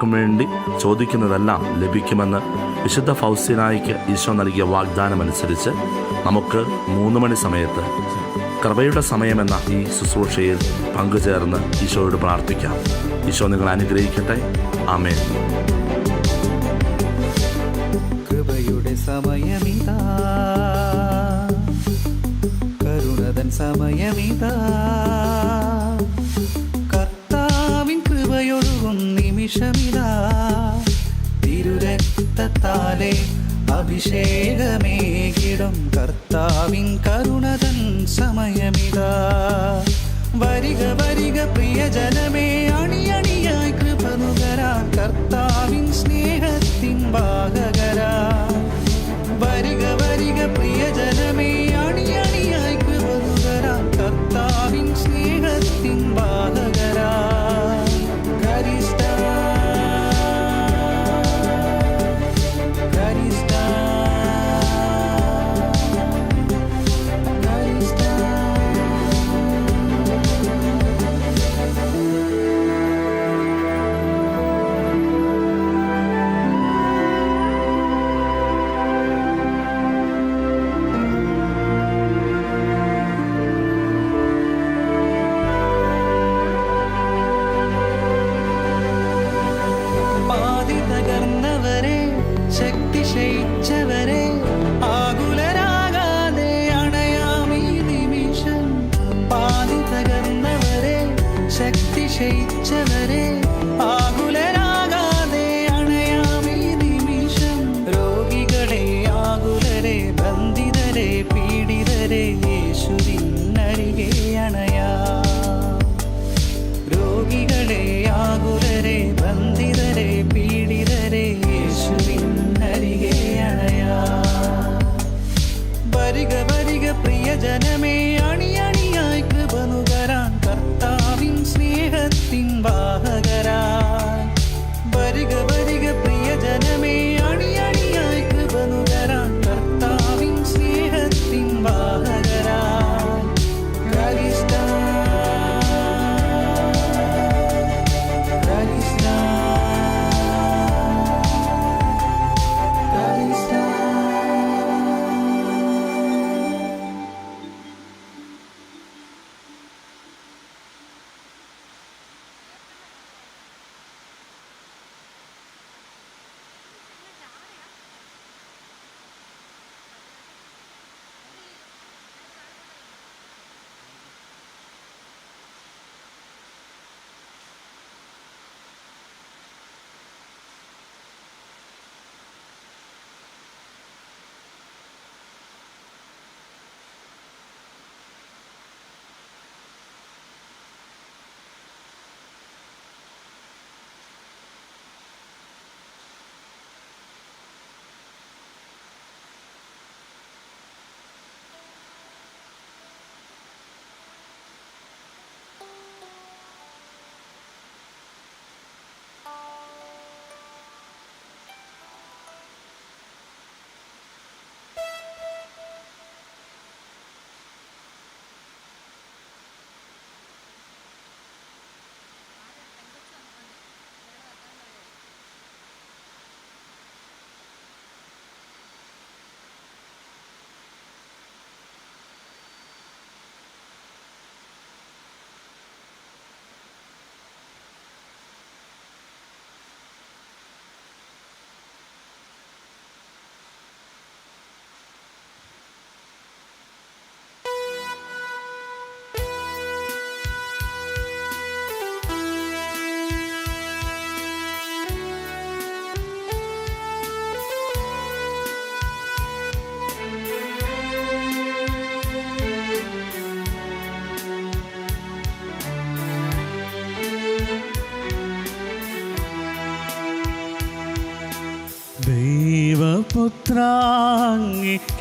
നമുക്കും വേണ്ടി ചോദിക്കുന്നതെല്ലാം ലഭിക്കുമെന്ന് വിശുദ്ധ ഫൗസ്ത്യനായിക്ക് ഈശോ നൽകിയ വാഗ്ദാനമനുസരിച്ച് നമുക്ക് 3 മണി സമയത്ത് കൃപയുടെ സമയമെന്ന ഈ ശുശ്രൂഷയിൽ പങ്കുചേർന്ന് ഈശോയോട് പ്രാർത്ഥിക്കാം. ഈശോ നിങ്ങളെ അനുഗ്രഹിക്കട്ടെ. ആമേൻ. കൃപയുടെ സമയമിതാ, കരുണതൻ സമയമിതാ, കർത്താവിൻ കൃപയൊഴുകും നിമിഷമിതാ, തിരുരക്തത്താലെ അഭിഷേകമേകിടും കർത്താവിൻ കരുണതൻ സമയമിതാ. വരിക വരിക പ്രിയജനമേ, അണിയണിയായി കൃപ നുകരാൻ കർത്താവിൻ സ്നേഹത്തിൻ വാഹകരാ. വരിക വരിക പ്രിയജനമേ, അണിയണിയായി കൃപ നുകരാൻ കർത്താവിൻ സ്നേഹത്തിൻ വാഹകരാ. തകർന്നവരെ, ശക്തി ക്ഷയിച്ചവരെ, ആകുലരാകാതെ അണയാമീ നിമിഷം. പാതി തകർന്നവരെ, ശക്തി ക്ഷയിച്ചവരെ, ആകുലരാകാതെ അണയാമീ നിമിഷം. രോഗികളെ, ആകുലരെ, ബന്ധിതരെ, പീഡിതരെ യേശുവിനരികെ അണയാം. രോഗികളെ, ആകുലരെ, ബന്ധിതരെ, പീഡിതരെ യേശുവിനരികെ അണയാം. വരിക വരിക പ്രിയജനമേ, അണിയണിയായി കൃപ നുകരാൻ കർത്താവിൻ സ്നേഹത്തിൻ വാഹകരാൻ. വരിക വരിക പ്രിയജനമേ, അണിയണിയായി കൃപ നുകരാൻ കർത്താവിൻ സ്നേഹത്തിൻ വാഹകരാൻ.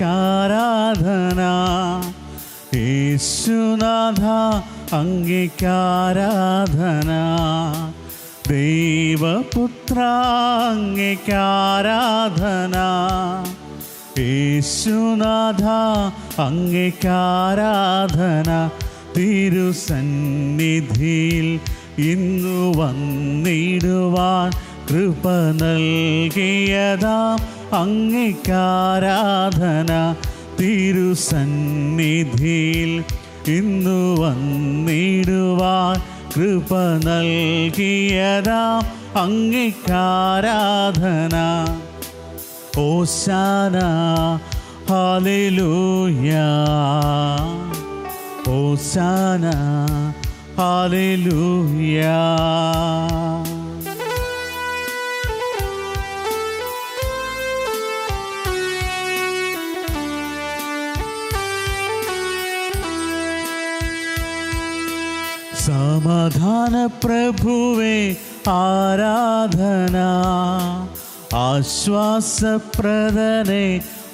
ദൈവപുത്രാംഗിക്കാരാധന, യേശുനാഥ അങ്ങേക്കാരാധന. ദൈവപുത്രാംഗിക്കാരാധന, യേശുനാഥ അങ്ങേക്കാരാധന. തിരുസന്നിധിയിൽ ഇന്നു വന്നിടുവാൻ കൃപ നൽകിയതാം അങ്ങേക്കാരാധന. തിരുസന്നിധിയിൽ ഇന്നു വന്നിടുവാൻ കൃപ നൽകിയതാം അങ്ങേക്കാരാധന. ഓശാന ഹല്ലേലൂയ, ഓശാന ഹല്ലേലൂയ. സമാധാന പ്രഭുവേ ആരാധന, ആശ്വാസപ്രദനെ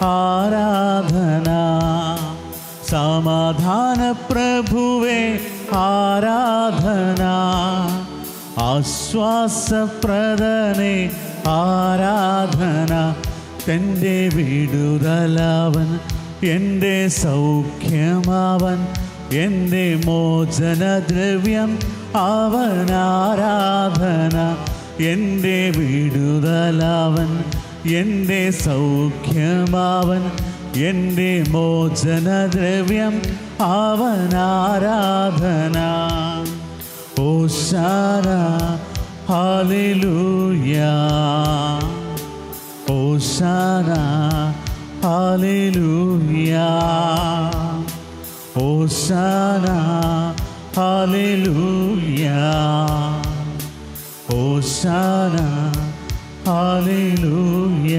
ആരാധന. സമാധാന പ്രഭുവേ ആരാധന, ആശ്വാസപ്രദനെ ആരാധന. എൻ്റെ വിടുതലവൻ, എൻ്റെ സൗഖ്യമാവൻ, എൻ്റെ മോചനദ്രവ്യം അവനാരാധന. എൻ്റെ വിടുതലവൻ, എൻ്റെ സൗഖ്യമാവൻ, എൻ്റെ മോചനദ്രവ്യം അവനാരാധന. ഓശാന ഹല്ലേലൂയ, ഓശാന ഹല്ലേലൂയ, ഓശാന ഹല്ലേലൂയ, ഓശാന ഹല്ലേലൂയ.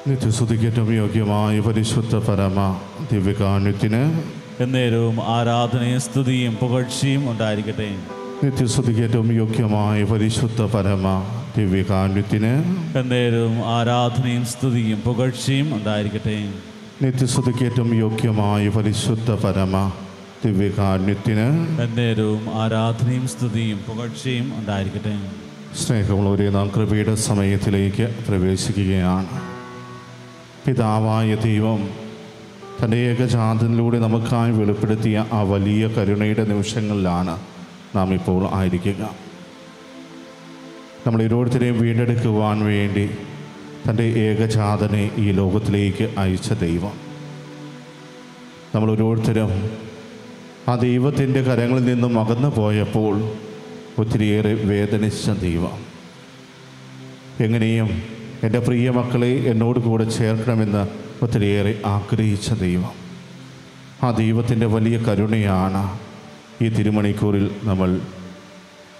നിത്യസ്തുതിക്കേറ്റവും യോഗ്യമായ പരിശുദ്ധ പരമ ദിവ്യകാരുണ്യത്തിന് എന്നേരവും ആരാധനയും സ്തുതിയും പുകഴ്ചയും ഉണ്ടായിരിക്കട്ടെ. നിത്യസ്തുതിക്കേറ്റവും യോഗ്യമായ പരിശുദ്ധ പരമ ദിവ്യകാരുണ്യത്തിന് എന്നേരവും ആരാധനയും സ്തുതിയും പുകഴ്ചയും ഉണ്ടായിരിക്കട്ടെ. നിത്യസ്തുതിക്കേറ്റവും യോഗ്യമായ പരിശുദ്ധ പരമ ദിവ്യകാരുണ്യത്തിന് എന്നേരവും ആരാധനയും സ്തുതിയും പുകഴ്ചയും ഉണ്ടായിരിക്കട്ടെ. സ്നേഹമുള്ളവരെ, നാം കൃപയുടെ സമയത്തിലേക്ക് പ്രവേശിക്കുകയാണ്. പിതാവായ ദൈവം തൻ്റെ ഏകജാതനിലൂടെ നമുക്കായി വെളിപ്പെടുത്തിയ ആ വലിയ കരുണയുടെ നിമിഷങ്ങളിലാണ് നാം ഇപ്പോൾ ആയിരിക്കുക. നമ്മൾ ഓരോരുത്തരെയും വീണ്ടെടുക്കുവാൻ വേണ്ടി തൻ്റെ ഏകജാതനെ ഈ ലോകത്തിലേക്ക് അയച്ച ദൈവം, നമ്മൾ ഓരോരുത്തരും ആ ദൈവത്തിൻ്റെ കരങ്ങളിൽ നിന്നും അകന്നു പോയപ്പോൾ ഒത്തിരിയേറെ വേദനിച്ച ദൈവം, എങ്ങനെയും എൻ്റെ പ്രിയ മക്കളെ എന്നോട് കൂടെ ചേർക്കണമെന്ന് ഒത്തിരിയേറെ ആഗ്രഹിച്ച ദൈവം, ആ ദൈവത്തിൻ്റെ വലിയ കരുണയാണ് ഈ തിരുമണിക്കൂറിൽ നമ്മൾ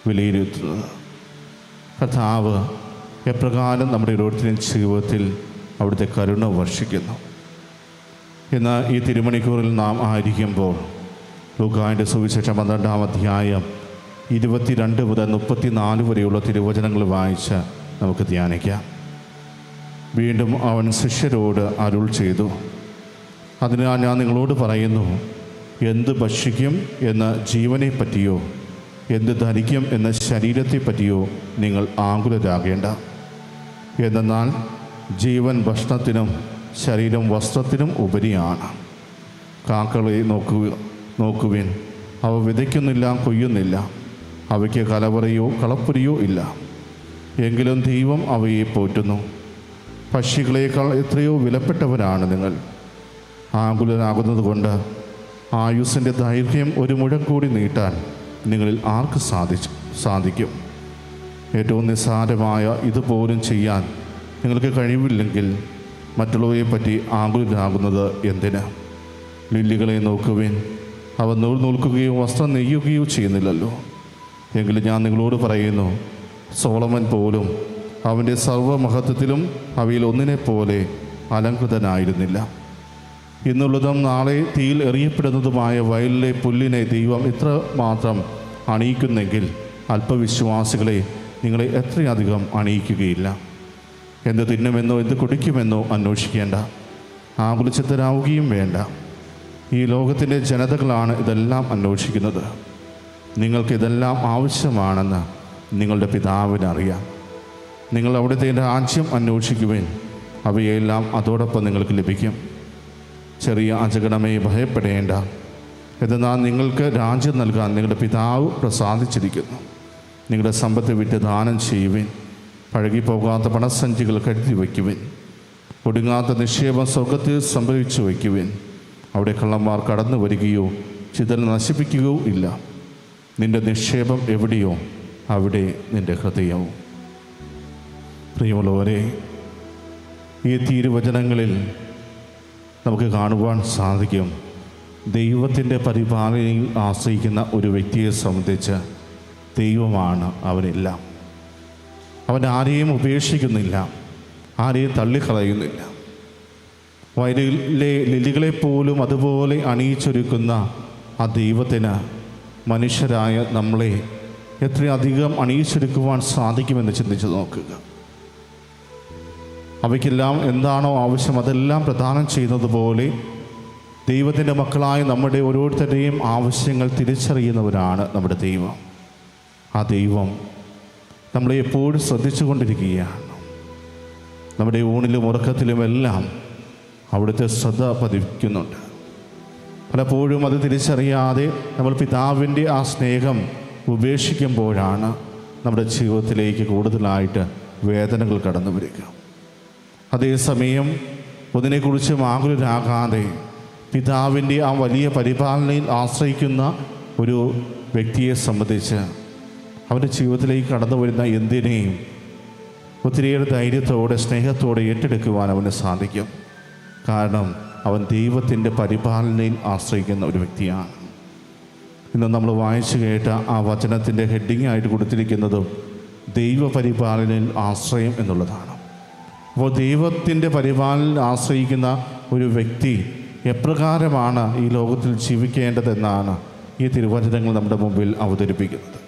വിലയിരുത്തുന്നത്. കർത്താവ് എപ്രകാരം നമ്മുടെ ഓരോരുത്തരുടെയും ജീവിതത്തിൽ അവിടുത്തെ കരുണ വർഷിക്കുന്നു. ഇന്ന് ഈ തിരുമണിക്കൂറിൽ നാം ആയിരിക്കുമ്പോൾ ലൂക്കായുടെ സുവിശേഷം 12-ാം അധ്യായം 22 മുതൽ 34 വരെയുള്ള തിരുവചനങ്ങൾ വായിച്ച് നമുക്ക് ധ്യാനിക്കാം. വീണ്ടും അവൻ ശിഷ്യരോട് അരുൾ ചെയ്തു, അതിനാൽ ഞാൻ നിങ്ങളോട് പറയുന്നു, എന്ത് ഭക്ഷിക്കും എന്ന ജീവനെ പറ്റിയോ എന്ത് ധരിക്കും എന്ന ശരീരത്തെ പറ്റിയോ നിങ്ങൾ ആകുലരാകേണ്ട. എന്തെന്നാൽ ജീവൻ ഭക്ഷണത്തിനും ശരീരം വസ്ത്രത്തിനും ഉപരിയാണ്. കാക്കളെ നോക്കുവിൻ, അവ വിതയ്ക്കുന്നില്ല, കൊയ്യുന്നില്ല, അവയ്ക്ക് കലവറയോ കളപ്പുരയോ ഇല്ല, എങ്കിലും ദൈവം അവയെ പോറ്റുന്നു. പക്ഷികളേക്കാൾ എത്രയോ വിലപ്പെട്ടവരാണ് നിങ്ങൾ. ആകുലരാകുന്നത് കൊണ്ട് ആയുസ്സിൻ്റെ ദൈർഘ്യം ഒരു മുഴം കൂടി നീട്ടാൻ നിങ്ങളിൽ ആർക്ക് സാധിക്കും? ഏറ്റവും നിസ്സാരമായ ഇതുപോലും ചെയ്യാൻ നിങ്ങൾക്ക് കഴിവില്ലെങ്കിൽ മറ്റുള്ളവയെ പറ്റി ആകുലരാകുന്നത് എന്തിന്? ലില്ലികളെ നോക്കുവിൻ, അവ നൂൽ നൂൽക്കുകയോ വസ്ത്രം നെയ്യുകയോ ചെയ്യുന്നില്ലല്ലോ. എങ്കിലും ഞാൻ നിങ്ങളോട് പറയുന്നു, സോളമൻ പോലും അവൻ്റെ സർവ്വമഹത്വത്തിലും അവയിൽ ഒന്നിനെപ്പോലെ അലങ്കൃതനായിരുന്നില്ല. ഇന്നുള്ളതും നാളെ തീയിൽ എറിയപ്പെടുന്നതുമായ വയലിലെ പുല്ലിനെ ദൈവം ഇത്ര മാത്രം അണിയിക്കുന്നെങ്കിൽ അല്പവിശ്വാസികളെ നിങ്ങളെ എത്രയധികം അണിയിക്കുകയില്ല. എന്ത് തിന്നുമെന്നോ എന്ത് കുടിക്കുമെന്നോ അന്വേഷിക്കേണ്ട, ആകുലചിത്തരാവുകയും വേണ്ട. ഈ ലോകത്തിൻ്റെ ജനതകളാണ് ഇതെല്ലാം അന്വേഷിക്കുന്നത്. നിങ്ങൾക്കിതെല്ലാം ആവശ്യമാണെന്ന് നിങ്ങളുടെ പിതാവിനറിയാം. നിങ്ങൾ അവിടുത്തെ രാജ്യം അന്വേഷിക്കുവിൻ, അവയെല്ലാം അതോടൊപ്പം നിങ്ങൾക്ക് ലഭിക്കും. ചെറിയ അജഗണമേ, ഭയപ്പെടേണ്ട. എന്നാൽ നിങ്ങൾക്ക് രാജ്യം നൽകാൻ നിങ്ങളുടെ പിതാവ് പ്രസാദിച്ചിരിക്കുന്നു. നിങ്ങളുടെ സമ്പത്ത് വിറ്റ് ദാനം ചെയ്യുവിൻ. പഴകിപ്പോകാത്ത പണസഞ്ചികൾ കരുതി വയ്ക്കുവിൻ. ഒടുങ്ങാത്ത നിക്ഷേപം സ്വർഗത്തിൽ സംഭരിച്ചു വയ്ക്കുവിൻ. അവിടെ കള്ളന്മാർ കടന്നു വരികയോ ചിതൽ നശിപ്പിക്കുകയോ ഇല്ല. നിന്റെ നിക്ഷേപം എവിടെയോ അവിടെ നിന്റെ ഹൃദയവും. പ്രിയമുള്ളവരെ, ഈ തിരുവചനങ്ങളിൽ നമുക്ക് കാണുവാൻ സാധിക്കും, ദൈവത്തിൻ്റെ പരിപാലനയിൽ ആശ്രയിക്കുന്ന ഒരു വ്യക്തിയെ സംബന്ധിച്ച് ദൈവമാണ് അവനെല്ലാം. അവൻ ആരെയും ഉപേക്ഷിക്കുന്നില്ല, ആരെയും തള്ളിക്കളയുന്നില്ല. വയലിലെ ലില്ലികളെപ്പോലും അതുപോലെ അണിയിച്ചൊരുക്കുന്ന ആ ദൈവത്തിന് മനുഷ്യരായ നമ്മളെ എത്രയധികം അണിയിച്ചൊരുക്കുവാൻ സാധിക്കുമെന്ന് ചിന്തിച്ച് നോക്കുക. അവയ്ക്കെല്ലാം എന്താണോ ആവശ്യം അതെല്ലാം പ്രദാനം ചെയ്യുന്നത് പോലെ ദൈവത്തിൻ്റെ മക്കളായ നമ്മുടെ ഓരോരുത്തരുടെയും ആവശ്യങ്ങൾ തിരിച്ചറിയുന്നവരാണ് നമ്മുടെ ദൈവം. ആ ദൈവം നമ്മളെ എപ്പോഴും ശ്രദ്ധിച്ചു കൊണ്ടിരിക്കുകയാണ്. നമ്മുടെ ഊണിലും ഉറക്കത്തിലുമെല്ലാം അവിടുത്തെ ശ്രദ്ധ പതിക്കുന്നുണ്ട്. പലപ്പോഴും അത് തിരിച്ചറിയാതെ നമ്മൾ പിതാവിൻ്റെ ആ സ്നേഹം ഉപേക്ഷിക്കുമ്പോഴാണ് നമ്മുടെ ജീവിതത്തിലേക്ക് കൂടുതലായിട്ട് വേദനകൾ കടന്നു വരിക. അതേസമയം ഒന്നിനെക്കുറിച്ച് ആകുലരാകാതെ പിതാവിൻ്റെ ആ വലിയ പരിപാലനയിൽ ആശ്രയിക്കുന്ന ഒരു വ്യക്തിയെ സംബന്ധിച്ച് അവൻ്റെ ജീവിതത്തിലേക്ക് കടന്നു വരുന്ന എന്തിനേയും ഒത്തിരിയേറെ ധൈര്യത്തോടെ സ്നേഹത്തോടെ ഏറ്റെടുക്കുവാൻ അവന് സാധിക്കും. കാരണം അവൻ ദൈവത്തിൻ്റെ പരിപാലനയിൽ ആശ്രയിക്കുന്ന ഒരു വ്യക്തിയാണ്. ഇന്ന് നമ്മൾ വായിച്ചു കേട്ട ആ വചനത്തിൻ്റെ ഹെഡിങ് ആയിട്ട് കൊടുത്തിരിക്കുന്നതും ദൈവപരിപാലനയിൽ ആശ്രയം എന്നുള്ളതാണ്. അപ്പോൾ ദൈവത്തിൻ്റെ പരിപാലനയിൽ ആശ്രയിക്കുന്ന ഒരു വ്യക്തി എപ്രകാരമാണ് ഈ ലോകത്തിൽ ജീവിക്കേണ്ടതെന്നാണ് ഈ തിരുവചനങ്ങൾ നമ്മുടെ മുമ്പിൽ അവതരിപ്പിക്കുന്നത്.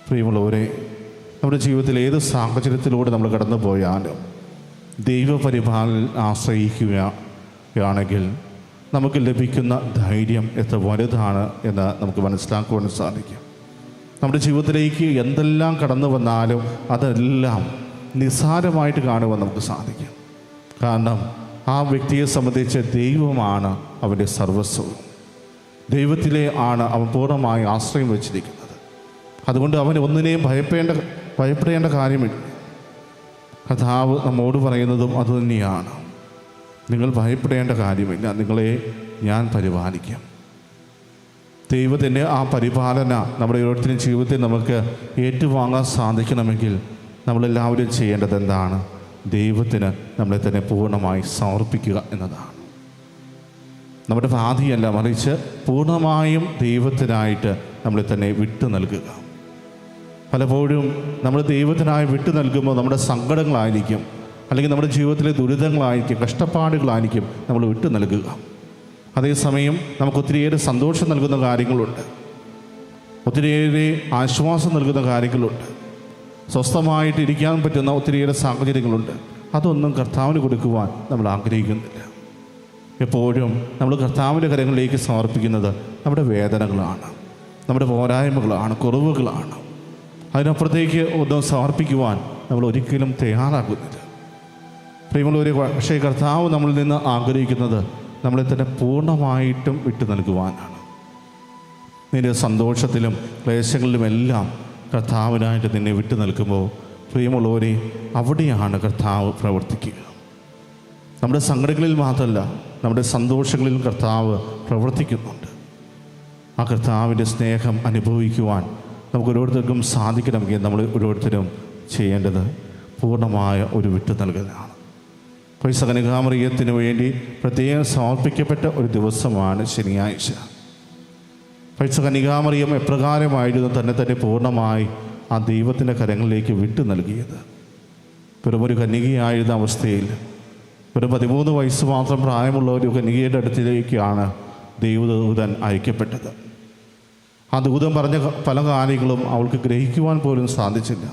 പ്രിയമുള്ളവരെ, നമ്മുടെ ജീവിതത്തിൽ ഏത് സാഹചര്യത്തിലൂടെ നമ്മൾ കടന്നു പോയാലും ദൈവപരിപാലനയിൽ ആശ്രയിക്കുകയാണെങ്കിൽ നമുക്ക് ലഭിക്കുന്ന ധൈര്യം എത്ര വലുതാണ് എന്ന് നമുക്ക് മനസ്സിലാക്കുവാൻ സാധിക്കും. നമ്മുടെ ജീവിതത്തിലേക്ക് എന്തെല്ലാം കടന്നു വന്നാലും അതെല്ലാം നിസ്സാരമായിട്ട് കാണുവാൻ നമുക്ക് സാധിക്കും. കാരണം ആ വ്യക്തിയെ സംബന്ധിച്ച് ദൈവമാണ് അവൻ്റെ സർവസ്വവും. ദൈവത്തിലെ ആണ് അവൻ പൂർണ്ണമായി ആശ്രയം വച്ചിരിക്കുന്നത്. അതുകൊണ്ട് അവന് ഒന്നിനെയും ഭയപ്പെടേണ്ട കാര്യമില്ല. കർത്താവ് നമ്മോട് പറയുന്നതും അതുതന്നെയാണ്. നിങ്ങൾ ഭയപ്പെടേണ്ട കാര്യമില്ല, നിങ്ങളെ ഞാൻ പരിപാലിക്കാം. ദൈവത്തിൻ്റെ ആ പരിപാലന നമ്മുടെ ഓരോരുത്തരും ജീവിതത്തിൽ നമുക്ക് ഏറ്റുവാങ്ങാൻ സാധിക്കണമെങ്കിൽ നമ്മളെല്ലാവരും ചെയ്യേണ്ടത് എന്താണ്? ദൈവത്തിന് നമ്മളെ തന്നെ പൂർണ്ണമായി സമർപ്പിക്കുക എന്നതാണ്. നമ്മുടെ ഭാവിയല്ല, മറിച്ച് പൂർണ്ണമായും ദൈവത്തിനായിട്ട് നമ്മളെ തന്നെ വിട്ടു നൽകുക. പലപ്പോഴും നമ്മൾ ദൈവത്തിനായി വിട്ടു നൽകുമ്പോൾ നമ്മുടെ സങ്കടങ്ങളായിരിക്കും, അല്ലെങ്കിൽ നമ്മുടെ ജീവിതത്തിലെ ദുരിതങ്ങളായിരിക്കും, കഷ്ടപ്പാടുകളായിരിക്കും നമ്മൾ വിട്ടു നൽകുക. അതേസമയം നമുക്ക് ഒത്തിരിയേറെ സന്തോഷം നൽകുന്ന കാര്യങ്ങളുണ്ട്, ഒത്തിരിയേറെ ആശ്വാസം നൽകുന്ന കാര്യങ്ങളുണ്ട്, സ്വസ്ഥമായിട്ട് ഇരിക്കാൻ പറ്റുന്ന ഒത്തിരിയേറെ സാഹചര്യങ്ങളുണ്ട്. അതൊന്നും കർത്താവിന് കൊടുക്കുവാൻ നമ്മൾ ആഗ്രഹിക്കുന്നില്ല. എപ്പോഴും നമ്മൾ കർത്താവിൻ്റെ കരങ്ങളിലേക്ക് സമർപ്പിക്കുന്നത് നമ്മുടെ വേദനകളാണ്, നമ്മുടെ പോരായ്മകളാണ്, കുറവുകളാണ്. അതിനപ്പുറത്തേക്ക് ഒന്നും സമർപ്പിക്കുവാൻ നമ്മൾ ഒരിക്കലും തയ്യാറാകുന്നില്ല. പ്രിയമുള്ളവരെ, പക്ഷേ കർത്താവ് നമ്മളിൽ നിന്ന് ആഗ്രഹിക്കുന്നത് നമ്മളെ തന്നെ പൂർണ്ണമായിട്ടും വിട്ടു നൽകുവാനാണ്. നിന്റെ സന്തോഷത്തിലും ക്ലേശങ്ങളിലുമെല്ലാം കർത്താവിനായിട്ട് നിന്നെ വിട്ടു നൽകുമ്പോൾ പ്രിയമുള്ളവരെ, അവിടെയാണ് കർത്താവ് പ്രവർത്തിക്കുക. നമ്മുടെ സങ്കടങ്ങളിൽ മാത്രമല്ല, നമ്മുടെ സന്തോഷങ്ങളിലും കർത്താവ് പ്രവർത്തിക്കുന്നുണ്ട്. ആ കർത്താവിൻ്റെ സ്നേഹം അനുഭവിക്കുവാൻ നമുക്ക് ഓരോരുത്തർക്കും സാധിക്കണമെങ്കിൽ നമ്മൾ ഓരോരുത്തരും ചെയ്യേണ്ടത് പൂർണ്ണമായ ഒരു വിട്ടു നൽകലാണ്. പരിശുദ്ധ കന്യകാമറിയത്തിന് വേണ്ടി പ്രത്യേകം സമർപ്പിക്കപ്പെട്ട ഒരു ദിവസമാണ് ശനിയാഴ്ച. പരിശുദ്ധ കന്യകാമറിയം എപ്രകാരമായിരുന്നു തന്നെ പൂർണ്ണമായി ആ ദൈവത്തിൻ്റെ കരങ്ങളിലേക്ക് വിട്ടു നൽകിയത്? വെറുമൊരു കന്യകയായിരുന്ന അവസ്ഥയിൽ വെറും 13 വയസ്സ് മാത്രം പ്രായമുള്ള ഒരു കന്യകയുടെ അടുത്തിലേക്കാണ് ദൈവദൂതൻ അയക്കപ്പെട്ടത്. ആ ദൂതൻ പറഞ്ഞ പല കാര്യങ്ങളും അവൾക്ക് ഗ്രഹിക്കുവാൻ പോലും സാധിച്ചില്ല.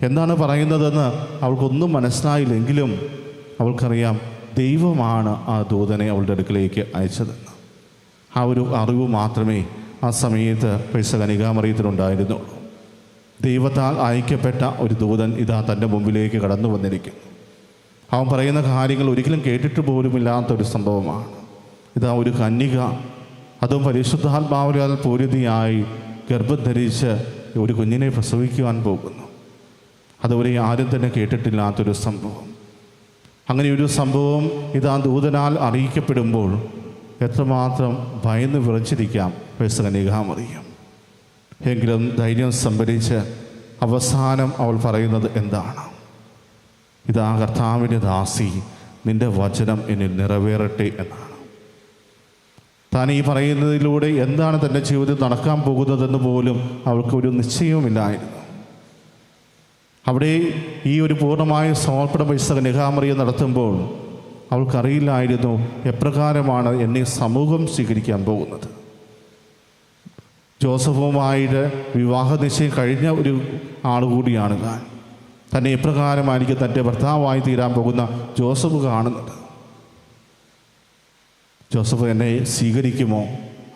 എന്താണ് പറയുന്നതെന്ന് അവൾക്കൊന്നും മനസ്സിലായില്ലെങ്കിലും അവൾക്കറിയാം ദൈവമാണ് ആ ദൂതനെ അവളുടെ അടുക്കലേക്ക് അയച്ചതെന്ന്. ആ ഒരു അറിവ് മാത്രമേ ആ സമയത്ത് പരിശുദ്ധ കന്യകാമറിയത്തിനുണ്ടായിരുന്നുള്ളൂ. ദൈവത്താൽ അയക്കപ്പെട്ട ഒരു ദൂതൻ ഇതാ തൻ്റെ മുമ്പിലേക്ക് കടന്നു വന്നിരിക്കുന്നു. അവൻ പറയുന്ന കാര്യങ്ങൾ ഒരിക്കലും കേട്ടിട്ട് പോലുമില്ലാത്തൊരു സംഭവമാണ്. ഇതാ ഒരു കന്യക അതും പരിശുദ്ധാത്മാവിനാൽ പൂരിതയായി ഗർഭം ധരിച്ച് ഒരു കുഞ്ഞിനെ പ്രസവിക്കുവാൻ പോകുന്നു. അതുവരെ ആരും തന്നെ കേട്ടിട്ടില്ലാത്തൊരു സംഭവം. അങ്ങനെയൊരു സംഭവം ഇതാ ദൂതനാൽ അറിയിക്കപ്പെടുമ്പോൾ എത്രമാത്രം ഭയന്ന് വിറച്ചിരിക്കാം കന്യകാമറിയം. എങ്കിലും ധൈര്യം സംഭരിച്ച് അവസാനം അവൾ പറയുന്നത് എന്താണ്? ഇതാ കർത്താവിൻ്റെ ദാസി, നിൻ്റെ വചനം എന്നിൽ നിറവേറട്ടെ എന്നാണ്. താൻ ഈ പറയുന്നതിലൂടെ എന്താണ് തൻ്റെ ജീവിതത്തിൽ നടക്കാൻ പോകുന്നതെന്ന് പോലും അവൾക്കൊരു നിശ്ചയവുമില്ലായിരുന്നു. അവിടെ ഈ ഒരു പൂർണ്ണമായ സമർപ്പണ കന്യകാമറിയം നടത്തുമ്പോൾ അവൾക്കറിയില്ലായിരുന്നു എപ്രകാരമാണ് എന്നെ സമൂഹം സ്വീകരിക്കാൻ പോകുന്നത്. ജോസഫുമായിട്ട് വിവാഹ നിശ്ചയം കഴിഞ്ഞ ഒരു ആളുകൂടിയാണ് താൻ. തന്നെ എപ്രകാരമായിരിക്കും തൻ്റെ ഭർത്താവായി തീരാൻ പോകുന്ന ജോസഫ് കാണുന്നത്. ജോസഫ് എന്നെ സ്വീകരിക്കുമോ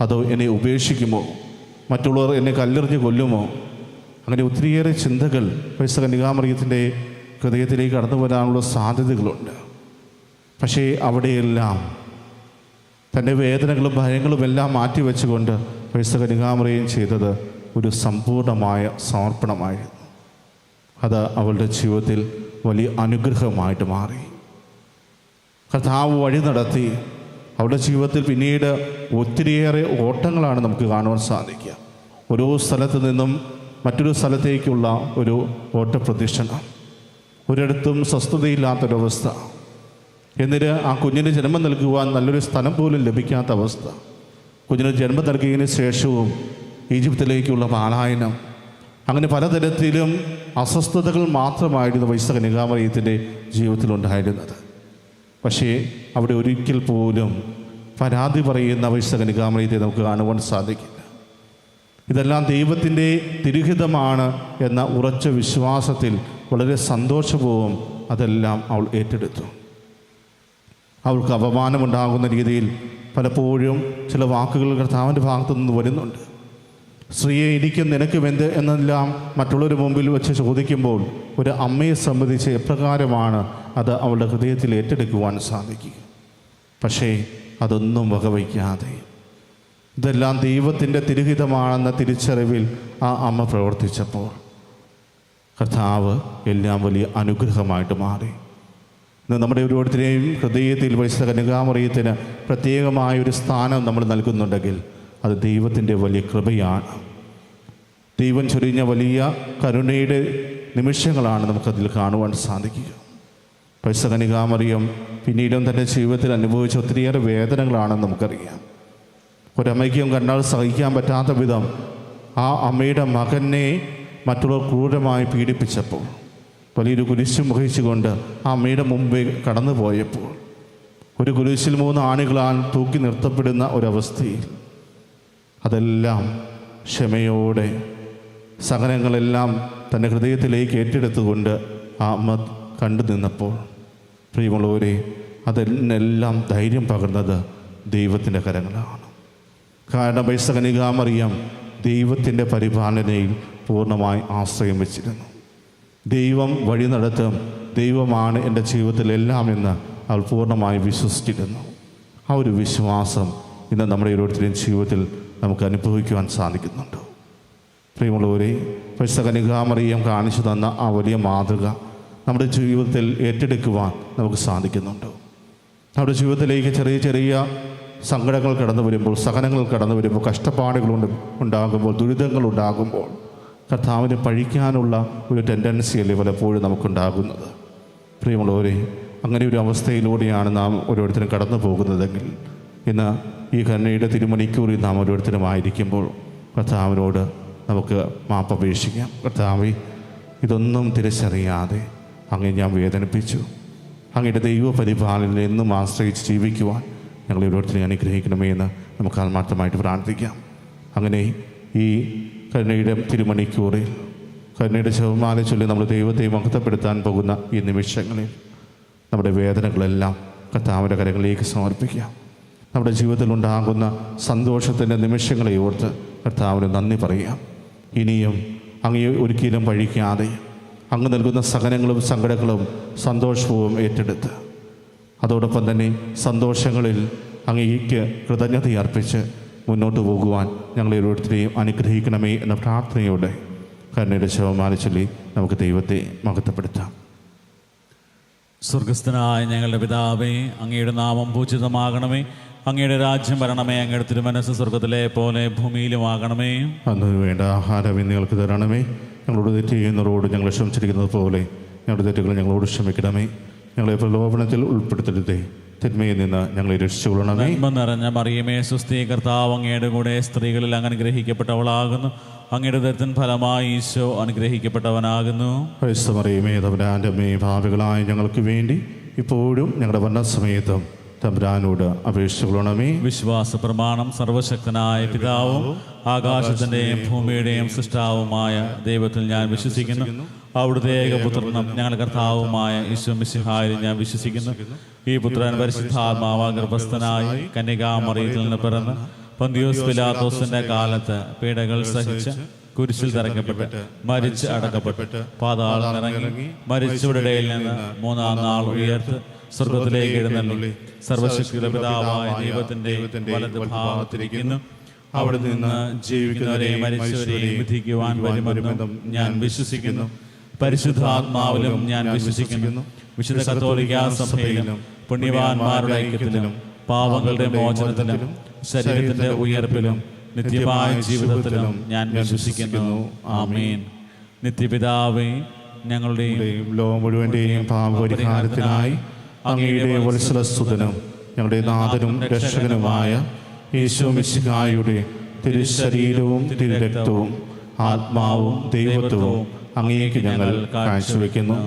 അതോ എന്നെ ഉപേക്ഷിക്കുമോ? മറ്റുള്ളവർ എന്നെ കല്ലെറിഞ്ഞ് കൊല്ലുമോ? അങ്ങനെ ഒത്തിരിയേറെ ചിന്തകൾ കന്യകാമറിയത്തിൻ്റെ ഹൃദയത്തിലേക്ക് കടന്നു വരാനുള്ള സാധ്യതകളുണ്ട്. പക്ഷേ അവിടെയെല്ലാം തൻ്റെ വേദനകളും ഭയങ്ങളും എല്ലാം മാറ്റിവെച്ചുകൊണ്ട് കന്യകാമറിയം ചെയ്തത് ഒരു സമ്പൂർണമായ സമർപ്പണമായിരുന്നു. അത് അവളുടെ ജീവിതത്തിൽ വലിയ അനുഗ്രഹമായിട്ട് മാറി. കർത്താവ് വഴി നടത്തി. അവളുടെ ജീവിതത്തിൽ പിന്നീട് ഒത്തിരിയേറെ ഓട്ടങ്ങളാണ് നമുക്ക് കാണുവാൻ സാധിക്കുക. ഓരോ സ്ഥലത്ത് നിന്നും മറ്റൊരു സ്ഥലത്തേക്കുള്ള ഒരു ഓട്ടപ്രദക്ഷിണം, ഒരിടത്തും സ്വസ്ഥതയില്ലാത്തൊരവസ്ഥ. എന്നിട്ട് ആ കുഞ്ഞിന് ജന്മം നൽകുവാൻ നല്ലൊരു സ്ഥലം പോലും ലഭിക്കാത്ത അവസ്ഥ. കുഞ്ഞിന് ജന്മം നൽകിയതിന് ശേഷവും ഈജിപ്തിലേക്കുള്ള പലായനം, അങ്ങനെ പലതരത്തിലും അസ്വസ്ഥതകൾ മാത്രമായിരുന്നു കന്യകാമറിയത്തിൻ്റെ ജീവിതത്തിലുണ്ടായിരുന്നത്. പക്ഷേ അവിടെ ഒരിക്കൽ പോലും പരാതി പറയുന്ന കന്യകാമറിയത്തെ നമുക്ക് കാണുവാൻ സാധിക്കില്ല. ഇതെല്ലാം ദൈവത്തിൻ്റെ തിരുഹിതമാണ് എന്ന ഉറച്ച വിശ്വാസത്തിൽ വളരെ സന്തോഷപൂർവ്വം അതെല്ലാം അവൾ ഏറ്റെടുത്തു. അവൾക്ക് അപമാനമുണ്ടാകുന്ന രീതിയിൽ പലപ്പോഴും ചില വാക്കുകൾ കർത്താവിൻ്റെ ഭാഗത്തു നിന്ന് വരുന്നുണ്ട്. സ്ത്രീയെ എനിക്കും നിനക്കും എന്ത് എന്നെല്ലാം മറ്റുള്ളവരുടെ മുമ്പിൽ വെച്ച് ചോദിക്കുമ്പോൾ ഒരു അമ്മയെ സംബന്ധിച്ച് എപ്രകാരമാണ് അത് അവളുടെ ഹൃദയത്തിൽ ഏറ്റെടുക്കുവാൻ സാധിക്കുക? പക്ഷേ അതൊന്നും വകവയ്ക്കാതെ ഇതെല്ലാം ദൈവത്തിൻ്റെ തിരുഹിതമാണെന്ന തിരിച്ചറിവിൽ ആ അമ്മ പ്രവർത്തിച്ചപ്പോൾ കർത്താവ് എല്ലാം വലിയ അനുഗ്രഹമായിട്ട് മാറി. ഇന്ന് നമ്മുടെ ഓരോരുത്തരെയും ഹൃദയത്തിൽ കന്യകാമറിയത്തിന് പ്രത്യേകമായൊരു സ്ഥാനം നമ്മൾ നൽകുന്നുണ്ടെങ്കിൽ അത് ദൈവത്തിൻ്റെ വലിയ കൃപയാണ്. ദൈവം ചൊരിഞ്ഞ വലിയ കരുണയുടെ നിമിഷങ്ങളാണ് നമുക്കതിൽ കാണുവാൻ സാധിക്കുക. കന്യകാമറിയം പിന്നീടും തൻ്റെ ജീവിതത്തിൽ അനുഭവിച്ച ഒത്തിരിയേറെ വേദനകളാണെന്ന് നമുക്കറിയാം. ഒരമ്മയ്ക്കും കണ്ടാൽ സഹിക്കാൻ പറ്റാത്ത വിധം ആ അമ്മയുടെ മകനെ മറ്റുള്ളവർ ക്രൂരമായി പീഡിപ്പിച്ചപ്പോൾ, വലിയൊരു കുരിശും വഹിച്ചുകൊണ്ട് ആ അമ്മയുടെ മുമ്പേ കടന്നു പോയപ്പോൾ, ഒരു കുരിശിൽ 3 ആണികളാൽ തൂക്കി നിർത്തപ്പെടുന്ന ഒരവസ്ഥയിൽ അതെല്ലാം ക്ഷമയോടെ സഹനങ്ങളെല്ലാം തൻ്റെ ഹൃദയത്തിലേക്ക് ഏറ്റെടുത്തുകൊണ്ട് ആ അമ്മ കണ്ടു നിന്നപ്പോൾ, പ്രിയമുള്ളവരെ, അതിനെല്ലാം ധൈര്യം പകർന്നത് ദൈവത്തിൻ്റെ കരങ്ങളാണ്. കാരണം കന്യകാമറിയം ദൈവത്തിൻ്റെ പരിപാലനയിൽ പൂർണ്ണമായി ആശ്രയം വെച്ചിരുന്നു. ദൈവം വഴി നടത്തും, ദൈവമാണ് എൻ്റെ ജീവിതത്തിലെല്ലാം എന്ന് അവൾ പൂർണ്ണമായി വിശ്വസിച്ചിരുന്നു. ആ ഒരു വിശ്വാസം ഇന്ന് നമ്മുടെ ഓരോരുത്തരുടെയും ജീവിതത്തിൽ നമുക്ക് അനുഭവിക്കുവാൻ സാധിക്കുന്നുണ്ട്. പ്രിയമുള്ളവരെ, കന്യകാമറിയം കാണിച്ചു തന്ന ആ വലിയ മാതൃക നമ്മുടെ ജീവിതത്തിൽ ഏറ്റെടുക്കുവാൻ നമുക്ക് സാധിക്കുന്നുണ്ട്. നമ്മുടെ ജീവിതത്തിലേക്ക് ചെറിയ ചെറിയ സങ്കടങ്ങൾ കടന്നു വരുമ്പോൾ, സഹനങ്ങൾ കടന്നു വരുമ്പോൾ, കഷ്ടപ്പാടുകൾ ഉണ്ടാകുമ്പോൾ, ദുരിതങ്ങൾ ഉണ്ടാകുമ്പോൾ കർത്താവിനെ പഴിക്കാനുള്ള ഒരു ടെൻഡൻസിയല്ലേ പലപ്പോഴും നമുക്കുണ്ടാകുന്നത്. പ്രിയമുള്ളവരെ, അങ്ങനെ ഒരു അവസ്ഥയിലൂടെയാണ് നാം ഓരോരുത്തരും കടന്നു പോകുന്നതെങ്കിൽ ഇന്ന് ഈ കരുണയുടെ തിരുമണിക്കൂറിൽ നാം ഓരോരുത്തരുമായിരിക്കുമ്പോൾ കർത്താവിനോട് നമുക്ക് മാപ്പപേക്ഷിക്കാം. കർത്താവേ, ഇതൊന്നും തിരിച്ചറിയാതെ അങ്ങേ ഞാൻ വേദനിപ്പിച്ചു. അങ്ങയുടെ ദൈവപരിപാലനയിൽ എന്നും ആശ്രയിച്ച് ജീവിക്കുവാൻ ഞങ്ങളെ ഓരോരുത്തരെയും അനുഗ്രഹിക്കണമേ എന്ന് നമുക്ക് ആത്മാർത്ഥമായിട്ട് പ്രാർത്ഥിക്കാം. അങ്ങനെ ഈ കരുണയുടെ തിരുമണിക്കൂറിൽ കരുണയുടെ ജപമാല ചൊല്ലി നമ്മൾ ദൈവത്തെ മഹത്വപ്പെടുത്താൻ പോകുന്ന ഈ നിമിഷങ്ങളിൽ നമ്മുടെ വേദനകളെല്ലാം കർത്താവിൻ്റെ കരങ്ങളിലേക്ക് സമർപ്പിക്കാം. നമ്മുടെ ജീവിതത്തിൽ ഉണ്ടാകുന്ന സന്തോഷത്തിൻ്റെ നിമിഷങ്ങളെ ഓർത്ത് കർത്താവിന് നന്ദി പറയാം. ഇനിയും അങ്ങേ ഒരിക്കലും പഴിക്കാതെ അങ്ങ് നൽകുന്ന സഹനങ്ങളും സങ്കടങ്ങളും സന്തോഷവും ഏറ്റെടുത്ത് അതോടൊപ്പം തന്നെ സന്തോഷങ്ങളിൽ അങ്ങേക്ക് കൃതജ്ഞത അർപ്പിച്ച് മുന്നോട്ട് പോകുവാൻ ഞങ്ങളെ ഓരോരുത്തരെയും അനുഗ്രഹിക്കണമേ എന്ന പ്രാർത്ഥനയോടെ കരുണയുടെ ശവമാല ചൊല്ലി നമുക്ക് ദൈവത്തെ മഹത്വപ്പെടുത്താം. സ്വർഗസ്ഥനായ ഞങ്ങളുടെ പിതാവേ, അങ്ങയുടെ നാമം പൂജിതമാകണമേ, അങ്ങയുടെ രാജ്യം വരണമേ, അങ്ങയുടെ തിരുമനസ്സ് സ്വർഗത്തിലെ പോലെ ഭൂമിയിലുമാകണമേ. അന്ന് വേണ്ട ആഹാരം ഇന്ന് ഞങ്ങൾക്ക് തരണമേ. ഞങ്ങളോട് തെറ്റ് ചെയ്യുന്നവരോട് ഞങ്ങൾ ക്ഷമിച്ചിരിക്കുന്നത് പോലെ ഞങ്ങളുടെ തെറ്റുകൾ ഞങ്ങളോട് ക്ഷമിക്കണമേ. ഞങ്ങളെ പ്രലോഭനത്തിൽ ഉൾപ്പെടുത്തരുതേ, തിന്മയിൽ നിന്ന് ഞങ്ങളെ രക്ഷിച്ചുകൊള്ളണമേ. നന്മ നിറഞ്ഞ മറിയമേ, സ്വസ്തി, കർത്താവ് അങ്ങയുടെ കൂടെ സ്ത്രീകളിൽ അങ്ങ് അനുഗ്രഹിക്കപ്പെട്ടവളാകുന്നു. അങ്ങയുടെ ദരിദ്രൻ ഫലമായി ഈശോ അനുഗ്രഹിക്കപ്പെട്ടവനാകുന്നു. മറിയമേ, തമ്പുരാൻ്റെ അമ്മേ, പാപികളായ ഞങ്ങൾക്ക് വേണ്ടി ഇപ്പോഴും ഞങ്ങളുടെ മരണസമയത്തും തമ്പുരാനോട് അപേക്ഷിച്ചുകൊള്ളണമേ. വിശ്വാസ പ്രമാണം. സർവശക്തനായ പിതാവും ആകാശത്തിൻ്റെയും ഭൂമിയുടെയും സൃഷ്ടാവുമായ ദൈവത്തിൽ ഞാൻ വിശ്വസിക്കുന്നു. അവിടുത്തെ ഏകപുത്രനും ഞങ്ങളുടെ കർത്താവുമായ ഈശോ മിശിഹായിൽ ഞാൻ വിശ്വസിക്കുന്നു. ഈ പുത്രൻ പരിശുദ്ധാത്മാവാൽ ഗർഭസ്ഥനായി കന്യകാമറിയത്തിൽ നിന്ന് പിറന്ന് പന്തിയോസ് പിലാത്തോസിന്റെ കാലത്ത് പീഡകൾ സഹിച്ച് കുരിശിൽ തറയ്ക്കപ്പെട്ട് മരിച്ച് അടക്കപ്പെട്ട് പാതാളം ഇറങ്ങി മരിച്ചവരുടെ ഇടയിൽ നിന്ന് മൂന്നാം നാൾ ഉയർത്ത് സ്വർഗത്തിലേക്ക് എഴുന്നള്ളി സർവശക്തിയുടെ പിതാവായ ദൈവത്തിന്റെ വലത് ഭാഗത്തിരിക്കുന്നു. അവിടെ നിന്ന് ജീവിക്കുന്നവരെയും മരിച്ചവരെയും വിധിക്കുവാൻ വരുമെന്നും ഞാൻ വിശ്വസിക്കുന്നു. പരിശുദ്ധാത്മാവിലും ഞാൻ വിശ്വസിക്കുന്നു. വിശുദ്ധ കത്തോലിക്കാ സഭയിലും പുണ്യവാന്മാരുടെ ഐക്യത്തിലും പാപങ്ങളുടെ മോചനത്തിലും ശരീരത്തിന്റെ ഉയർപ്പിലും നിത്യമായ ജീവിതത്തിലും ഞാൻ വിശ്വസിക്കുന്നു. ആമേൻ. നിത്യപിതാവേ, ഞങ്ങളുടെയും ലോകം മുഴുവൻ്റെയും പാപപരിഹാരത്തിനായി അങ്ങയുടെ വത്സലസ്തുതനും ഞങ്ങളുടെ നാഥനും രക്ഷകനുമായ ഈശോ മിശിഹായുടെ തിരുശരീരവും തിരുരക്തവും ആത്മാവും ദൈവത്വവും അങ്ങേക്ക് ഞങ്ങൾ കാഴ്ചവെക്കുന്നു.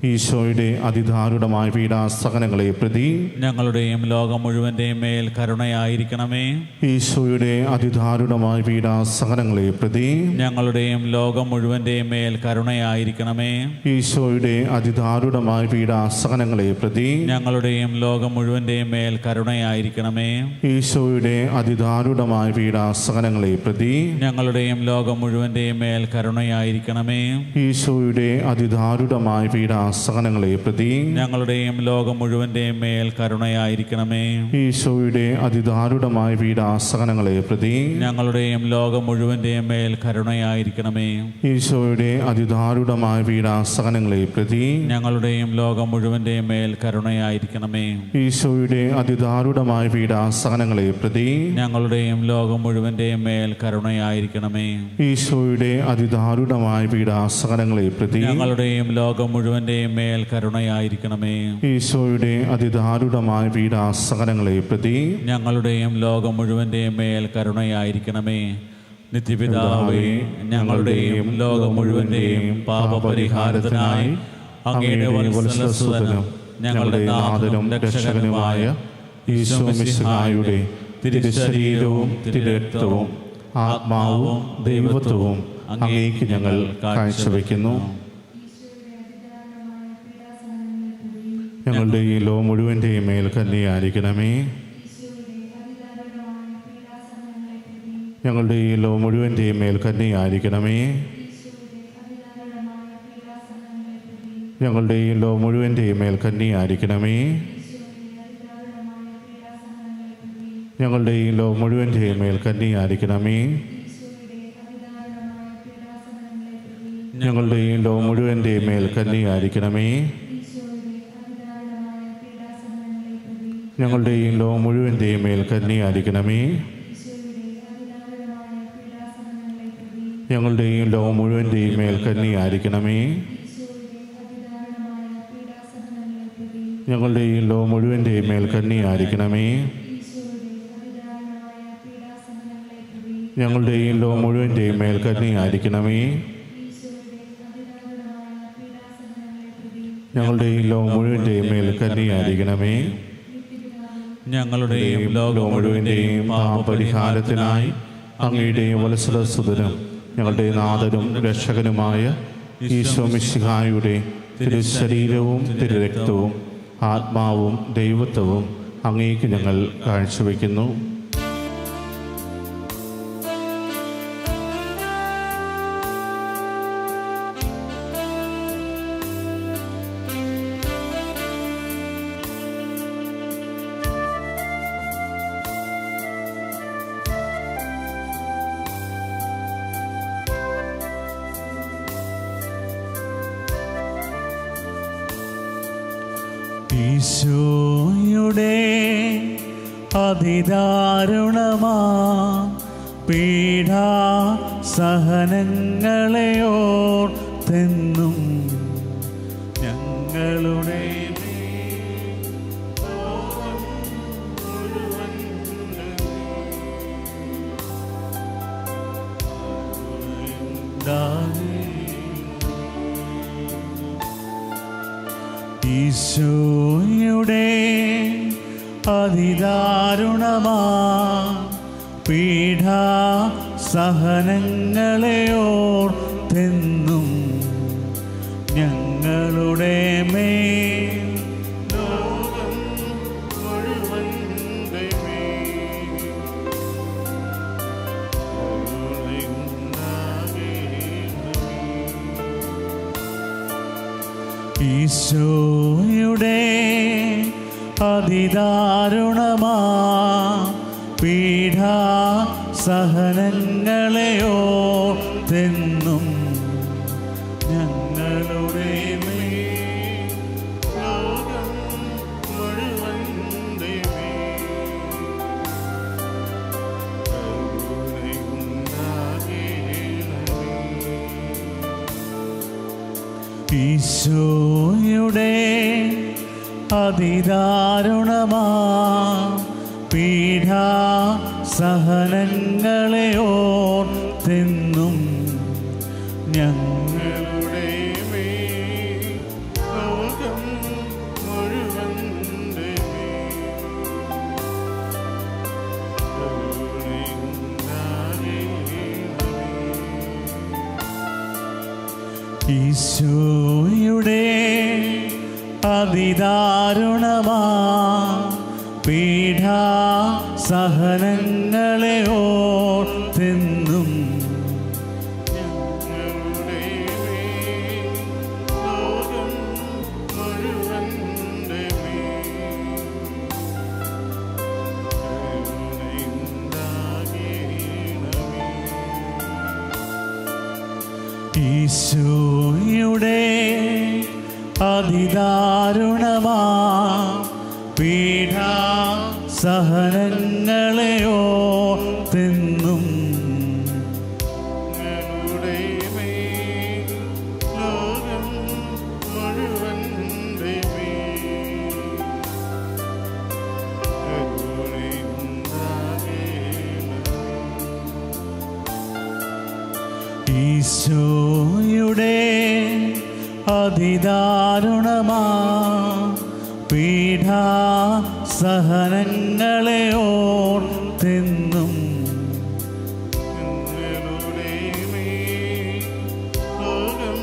ഈശോയുടെ അതിദാരുണമായ പീഡാസഹനങ്ങളെ പ്രതി ഞങ്ങളുടെയും ലോകം മുഴുവൻ്റെയും മേൽ കരുണയായിരിക്കണമേ. ഈശോയുടെ അതിദാരുണമായ പീഡാസഹനങ്ങളെ പ്രതി ഞങ്ങളുടെയും ലോകം മുഴുവൻ്റെയും മേൽ കരുണയായിരിക്കണമേ. ഈശോയുടെ അതിദാരുണമായ പീഡാസഹനങ്ങളെ പ്രതി ഞങ്ങളുടെയും ലോകം മുഴുവൻ്റെയും മേൽ കരുണയായിരിക്കണമേ. ഈശോയുടെ അതിദാരുണമായ പീഡാസഹനങ്ങളെ പ്രതി ഞങ്ങളുടെയും ലോകം മുഴുവൻ്റെയും മേൽ കരുണയായിരിക്കണമേ. ഈശോയുടെ അതിദാരുണമായ പീഡാസഹനങ്ങളെ പ്രതി ഞങ്ങളുടെയും ലോകം മുഴുവൻ്റെയും മേൽ കരുണയായിരിക്കണമേ. ഈശോയുടെ അതിദാരുണമായ പീഡാസഹനങ്ങളെ പ്രതി ഞങ്ങളുടെയും ലോകം മുഴുവൻ്റെയും മേൽ കരുണയായിരിക്കണമേ. ഈശോയുടെ അതിദാരുണമായ പീഡാസഹനങ്ങളെ പ്രതി ഞങ്ങളുടെയും ലോകം മുഴുവൻ്റെയും മേൽ കരുണയായിരിക്കണമേ. ഈശോയുടെ അതിദാരുണമായ പീഡാസഹനങ്ങളെ പ്രതി ഞങ്ങളുടെയും ലോകം മുഴുവൻ്റെയും മേൽ കരുണയായിരിക്കണമേ. ഈശോയുടെ അതിദാരുണമായ പീഡാസഹനങ്ങളെ പ്രതി ഞങ്ങളുടെയും ലോകം മുഴുവൻ്റെയും മേൽ കരുണയായിരിക്കണമേ. ഈശോയുടെ അതിദാരുണമായ പീഡാസഹനങ്ങളെ പ്രതി ഞങ്ങളുടെയും ലോകം മുഴുവൻ്റെയും മേൽ കരുണയായിരിക്കണമേ. നിത്യപിതാവേ, ഞങ്ങളുടെയും ലോകം മുഴുവൻ്റെയും പാപപരിഹാരത്തിനായി അങ്ങയുടെ വത്സലസുതനും ഞങ്ങളുടെ നാഥനും രക്ഷകനുമായ ഈശോ മിശിഹായുടെ തിരുശരീരവും തിരുരക്തവും ആത്മാവും ദൈവത്വവും അങ്ങേക്ക് ഞങ്ങൾ കാഴ്ചവെക്കുന്നു. ഞങ്ങളുടെ ഈ ലോകം മുഴുവൻ്റെയും മേൽ കന്യയായിരിക്കണമേ. ഞങ്ങളുടെ ഈ ലോകം മുഴുവൻ്റെയും മേൽ കന്യയായിരിക്കണമേ. ഞങ്ങളുടെ ഈ ലോകം മുഴുവൻ്റെയും മേൽ കന്യയായിരിക്കണമേ. ഞങ്ങളുടെ ഈ ലോകം മുഴുവൻ്റെയും മേൽ കന്യയായിരിക്കണമേ. ഞങ്ങളുടെ ഈ ലോകം മുഴുവൻ്റെയും മേൽ കന്യയായിരിക്കണമേ. ഞങ്ങളുടെ ഈ ലോകം മുഴുവൻ്റെയും മേൽ കന്യയായിരിക്കണമേ. ഞങ്ങളുടെ ഈ ലോകം മുഴുവൻ്റെയും മേൽ കന്യയായിരിക്കണമേ. ഞങ്ങളുടെ ഈ ലോകം മുഴുവൻ്റെയും മേൽ കന്യയായിരിക്കണമേ. ഞങ്ങളുടെ ഈ ലോകം മുഴുവൻ്റെയും മേൽ കന്യയായിരിക്കണമേ. ഞങ്ങളുടെ ഈ ലോകം മുഴുവൻ്റെയും മേൽ കന്യയായിരിക്കണമേ. ഞങ്ങളുടെയും ലോകം മുഴുവൻ്റെയും പാപപരിഹാരത്തിനായി അങ്ങയുടെ വത്സലസുതനും ഞങ്ങളുടെ നാഥനും രക്ഷകനുമായ ഈശോ മിശിഹായുടെ തിരുശരീരവും തിരുരക്തവും ആത്മാവും ദൈവത്വവും അങ്ങേക്ക് ഞങ്ങൾ കാഴ്ചവെക്കുന്നു. ഈശോയുടെ അതിദാരുണമാ പീഡാ സഹനങ്ങളെ ഓർത്തെന്നും ഞങ്ങളുടെ ഈശോയുടെ അതിദാരുണമാ പീഡാ സഹനങ്ങളെ ഓർത്തെന്നും ഞങ്ങളുടെ മേൽ ലോകം മുഴുവൻ്റെ മേൽ ഈശോയുടെ അതിദാരുണമാ പീഡാ സഹനങ്ങളെ ഓർത്തെന്നും ഞങ്ങളുടെ മേൽ ലോകം മുഴുവൻ്റെ മേൽ ഈശോയുടെ അതിദാരുണമാ പീഡാ സഹനങ്ങളെ ഓർത്തെന്നും ഞങ്ങളുടെ മേൽ ലോകം മുഴുവൻ്റെ ഈശോയുടെ അതിദാരുണമാ പീഡാ സഹനങ്ങളെ ഓർത്തെന്നും ഞങ്ങളുടെ മേൽ ലോകം മുഴുവൻ്റെ ഈശോയുടെ അതിദാരുണമാ പീഡാ സഹനങ്ങളെ ഓർത്തെന്നും ഞങ്ങളുടെ മേൽ ലോകം മുഴുവൻ്റെ ഈശോയുടെ അതിദാരുണമാ പീഡാ സഹനങ്ങളെ ഓർത്തെന്നും ഞങ്ങളുടെ മേൽ ലോകം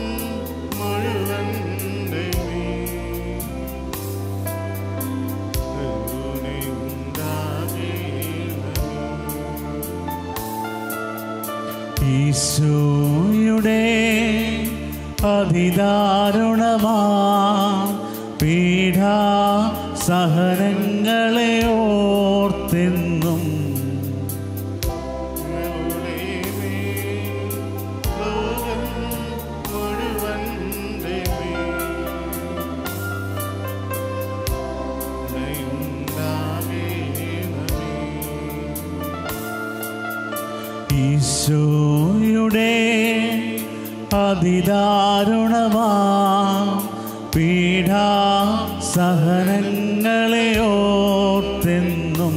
മുഴുവൻ്റെ ഈശോയുടെ അതിദാരുണമാ പീഡാ സഹനങ്ങളെ ഓർത്തെന്നും ഞങ്ങളുടെ മേൽ ലോകം മുഴുവൻ്റെ ഈശോയുടെ അതിദാരുണമാ പീഡാ സഹനങ്ങളെ ഓർത്തെന്നും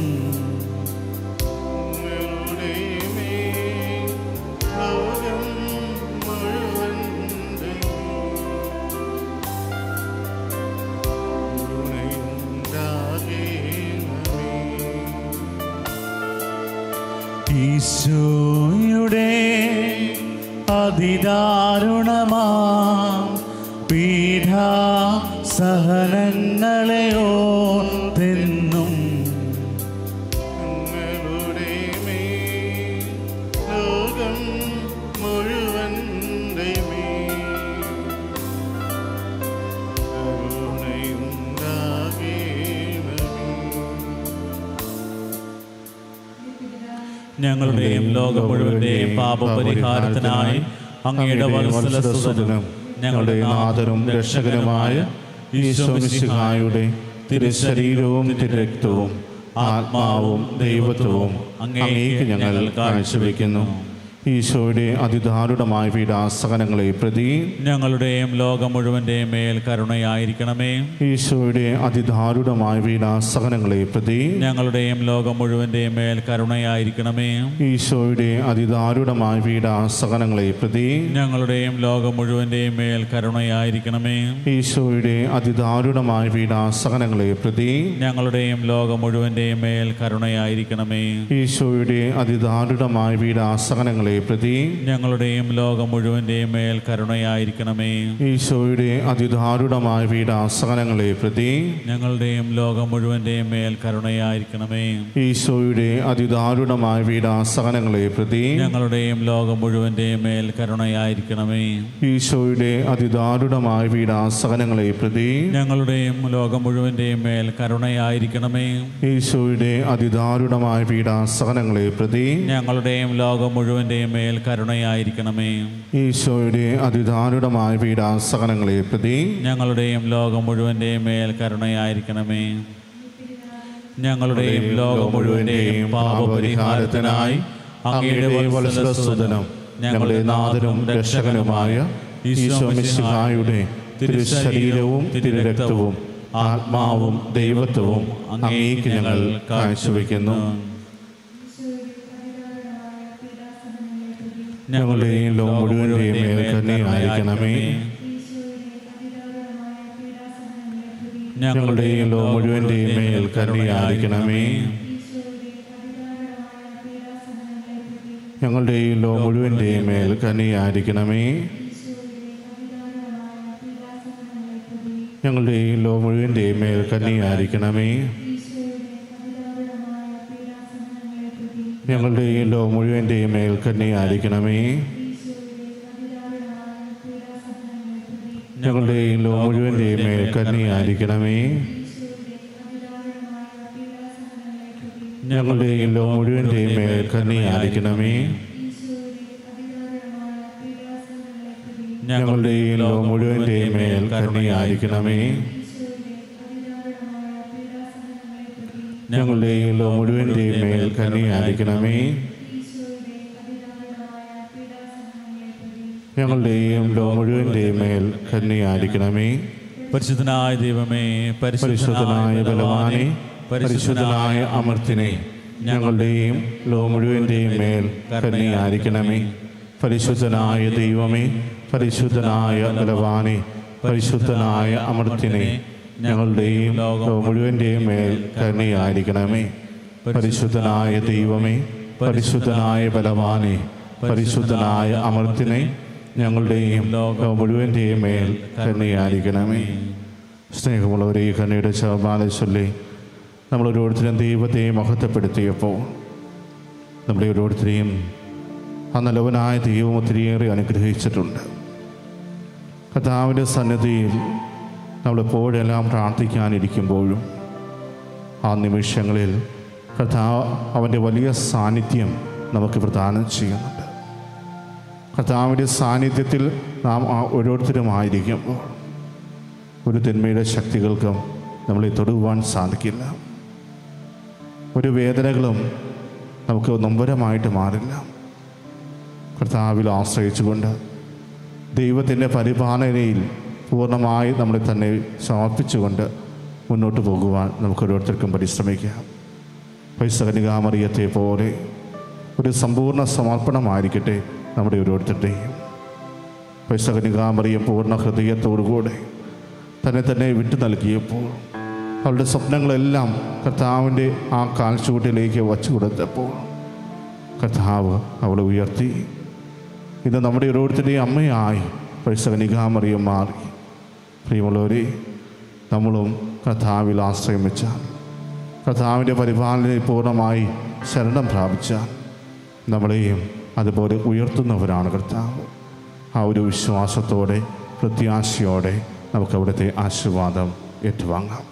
ഞങ്ങളുടെ മേൽ ലോകം മുഴുവൻ്റെ ഈശോയുടെ അതിദാരുണമാ പീഡാ സഹനങ്ങളെ ഓർത്തെന്നും ഞങ്ങളുടെ മേൽ ലോകം മുഴുവൻ്റെ ഞങ്ങളുടെയും ലോകം മുഴുവന്റെയും പാപപരിഹാരത്തിനായി അങ്ങയുടെ വത്സലസുതനും ഞങ്ങളുടെ നാഥനും രക്ഷകനുമായ ഈശോ മിശിഹായുടെ തിരുശരീരവും തിരുരക്തവും ആത്മാവും ദൈവത്വവും അങ്ങേക്ക് ഞങ്ങൾ കാഴ്ചവെക്കുന്നു. ഈശോയുടെ അതിദാരുണമായ പീഡാസഹനങ്ങളെ പ്രതി ഞങ്ങളുടെയും ലോകം മുഴുവൻ്റെയും മേൽ കരുണയായിരിക്കണമേ. ഈശോയുടെ അതിദാരുണമായ പീഡാസഹനങ്ങളെ പ്രതി ഞങ്ങളുടെയും ലോകം മുഴുവൻ്റെയും മേൽ കരുണയായിരിക്കണമേ. ഈശോയുടെ അതിദാരുണമായ പീഡാസഹനങ്ങളെ പ്രതി ഞങ്ങളുടെയും ലോകം മുഴുവൻ്റെയും മേൽ കരുണയായിരിക്കണമേ. ഈശോയുടെ അതിദാരുണമായ പീഡാസഹനങ്ങളെ പ്രതി ഞങ്ങളുടെയും ലോകം മുഴുവൻ്റെയും മേൽ കരുണയായിരിക്കണമേ. ഈശോയുടെ അതിദാരുണമായ പീഡാസഹനങ്ങളെ പ്രതി ഞങ്ങളുടെയും ലോകം മുഴുവൻ്റെയും മേൽ കരുണയായിരിക്കണമേ. ഈശോയുടെ അതിദാരുണമായ പീഡാസഹനങ്ങളെ പ്രതി ഞങ്ങളുടെയും ലോകം മുഴുവൻ്റെയും മേൽ കരുണയായിരിക്കണമേ. ഈശോയുടെ അതിദാരുണമായ പീഡാസഹനങ്ങളെ പ്രതി ഞങ്ങളുടെയും ലോകം മുഴുവൻ്റെയും മേൽ കരുണയായിരിക്കണമേ. ഈശോയുടെ അതിദാരുണമായ പീഡാസഹനങ്ങളെ പ്രതി ഞങ്ങളുടെയും ലോകം മുഴുവൻ്റെയും മേൽ കരുണയായിരിക്കണമേ. ഈശോയുടെ അതിദാരുണമായ പീഡാസഹനങ്ങളെ പ്രതി ഞങ്ങളുടെയും ലോകം മുഴുവൻ്റെയും മേൽ കരുണയായിരിക്കണമേ. ഈശോയുടെ അതിദാരുണമായ പീഡാസഹനങ്ങളെ പ്രതി ഞങ്ങളുടെയും ലോകം മുഴുവൻ്റെയും മേൽ കരുണയായിരിക്കണമേ. ഞങ്ങളുടെയും ലോകം മുഴുവൻ്റെയും പാപപരിഹാരത്തിനായി അങ്ങയുടെ വത്സലസുതനും ഞങ്ങളുടെ നാഥനും രക്ഷകനുമായ ഈശോ മിശിഹായുടെ തിരുശരീരവും തിരുരക്തവും ആത്മാവും ദൈവത്വവും അങ്ങേക്ക് ഞങ്ങൾ കാഴ്ചവെക്കുന്നു. ഞങ്ങളുടെയും ലോകം മുഴുവൻ്റെയും മേൽ കരുണയായിരിക്കണമേ. ഞങ്ങളുടെയും ലോകം മുഴുവൻ്റെയും മേൽ കരുണയായിരിക്കണമേ. ഞങ്ങളുടെയും ലോകം മുഴുവൻ്റെയും മേൽ കരുണയായിരിക്കണമേ. ഞങ്ങളുടെയും ലോകം മുഴുവൻ്റെയും മേൽ കരുണയായിരിക്കണമേ. ഞങ്ങളുടെയും ലോകം മുഴുവൻ്റെയും മേൽ കരുണയായിരിക്കണമേ. ഞങ്ങളുടെയും ലോകം മുഴുവൻ്റെയും മേൽ കരുണയായിരിക്കണമേ. ഞങ്ങളുടെയും ലോകം മുഴുവൻ്റെയും മേൽ കരുണയായിരിക്കണമേ. ഞങ്ങളുടെയും ലോകം മുഴുവൻ്റെയും മേൽ കരുണയായിരിക്കണമേ. ഞങ്ങളുടെയും ലോകം മുഴുവൻ്റെയും മേൽ കരുണയായിരിക്കണമേ. ഞങ്ങളുടെയും ലോകം മുഴുവൻ്റെയും മേൽ കരുണയായിരിക്കണമേ. പരിശുദ്ധനായ ദൈവമേ, പരിശുദ്ധനായ ബലവാനെ, പരിശുദ്ധനായ അമർത്തിനെ, ഞങ്ങളുടെയും ലോകം മുഴുവൻ്റെയും മേൽ കരുണയായിരിക്കണമേ. പരിശുദ്ധനായ ദൈവമേ, പരിശുദ്ധനായ ബലവാനെ, പരിശുദ്ധനായ അമർത്തിനെ, ഞങ്ങളുടെയും ലോകം മുഴുവൻ്റെയും മേൽ കരുണയായിരിക്കണമേ. പരിശുദ്ധനായ ദൈവമേ, പരിശുദ്ധനായ ബലവാനെ, പരിശുദ്ധനായ അമർത്തിനെ, ഞങ്ങളുടെയും ലോകം മുഴുവൻ്റെയും മേൽ കരുണയായിരിക്കണമേ. സ്നേഹമുള്ളവരെ, ഈ കരുണയുടെ ശവമാല ചൊല്ലി നമ്മൾ ഓരോരുത്തരും ദൈവത്തെ മഹത്വപ്പെടുത്തിയപ്പോൾ നമ്മളെ ഓരോരുത്തരെയും ആ നല്ലവനായ ദൈവം ഒത്തിരിയേറെ അനുഗ്രഹിച്ചിട്ടുണ്ട്. കർത്താവിൻ്റെ സന്നിധിയിൽ നമ്മളെപ്പോഴെല്ലാം പ്രാർത്ഥിക്കാനിരിക്കുമ്പോഴും ആ നിമിഷങ്ങളിൽ കർത്താവ് അവൻ്റെ വലിയ സാന്നിധ്യം നമുക്ക് പ്രദാനം ചെയ്യുന്നുണ്ട്. കർത്താവിൻ്റെ സാന്നിധ്യത്തിൽ നാം ഓരോരുത്തരുമായിരിക്കുമ്പോൾ ഒരു തിന്മയുടെ ശക്തികൾക്കും നമ്മളെ തൊടുവാൻ സാധിക്കില്ല. ഒരു വേദനകളും നമുക്ക് നൊമ്പരമായിട്ട് മാറില്ല. കർത്താവിൽ ആശ്രയിച്ചുകൊണ്ട് ദൈവത്തിൻ്റെ പരിപാലനയിൽ പൂർണ്ണമായി നമ്മളെ തന്നെ സമർപ്പിച്ചുകൊണ്ട് മുന്നോട്ട് പോകുവാൻ നമുക്ക് ഓരോരുത്തർക്കും പരിശ്രമിക്കാം. കന്യകാമറിയത്തെ പോലെ ഒരു സമ്പൂർണ്ണ സമർപ്പണമായിരിക്കട്ടെ നമ്മുടെ ഓരോരുത്തരുടെയും. കന്യകാമറിയം പൂർണ്ണ ഹൃദയത്തോടുകൂടെ തന്നെ വിട്ടു നൽകിയപ്പോൾ അവളുടെ സ്വപ്നങ്ങളെല്ലാം കർത്താവിൻ്റെ ആ കാൽച്ചുവട്ടിലേക്ക് വച്ചു കൊടുത്തപ്പോൾ കർത്താവ് അവളെ ഉയർത്തി. ഇന്ന് നമ്മുടെ ഓരോരുത്തരുടെയും അമ്മയായി കന്യകാമറിയം മാറി. പ്രിയമുള്ളവരെ, നമ്മളും കർത്താവിൽ ആശ്രയം വെച്ചാൽ, കർത്താവിൻ്റെ പരിപാലനയിൽ പൂർണ്ണമായി ശരണം പ്രാപിച്ചാൽ നമ്മളെയും അതുപോലെ ഉയർത്തുന്നവരാണ് കർത്താവ്. ആ ഒരു വിശ്വാസത്തോടെ, പ്രത്യാശയോടെ നമുക്ക് അവിടുത്തെ ആശീർവാദം ഏറ്റുവാങ്ങാം.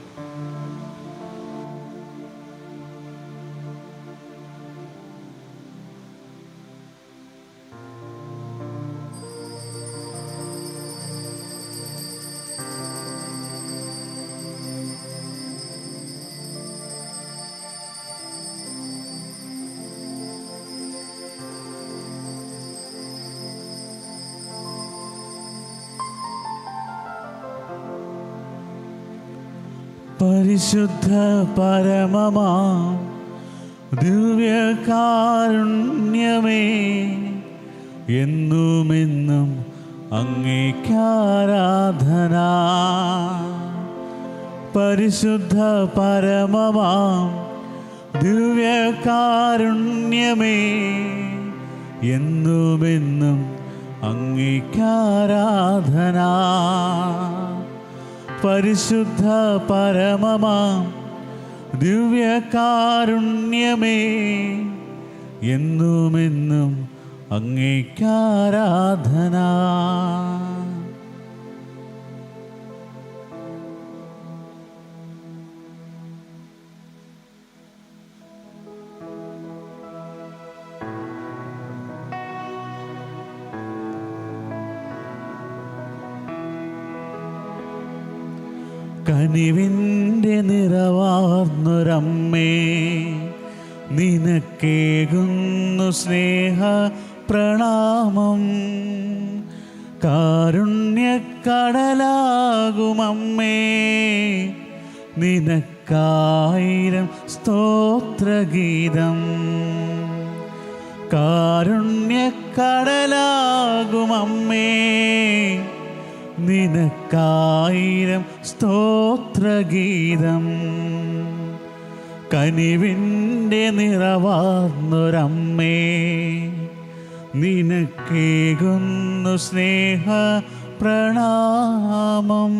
പരിശുദ്ധ പരമമാം ദിവ്യകാരുണ്യമേ, എന്നുമെന്നും അങ്ങേക്കാരാധന. പരിശുദ്ധ പരമമാം ദിവ്യകാരുണ്യമേ, എന്നുമെന്നും അങ്ങേക്കാരാധന. പരിശുദ്ധ പരമമാം ദിവ്യകാരുണ്യമേ, എന്നുമെന്നും അങ്ങേക്കാരാധന. കനിവിൻ്റെ നിറവാർന്നൊരമ്മേ, നിനക്കേകുന്നു സ്നേഹ പ്രണാമം. കാരുണ്യക്കടലാകുമമ്മേ, നിനക്കായിരം സ്തോത്രഗീതം. കാരുണ്യക്കടലാകുമമ്മേ, നിനക്കായിരം സ്തോത്രഗീതം. കനിവിൻ്റെ നിറവാർന്നൊരമ്മേ, നിനക്കേകുന്നു സ്നേഹ പ്രണാമം.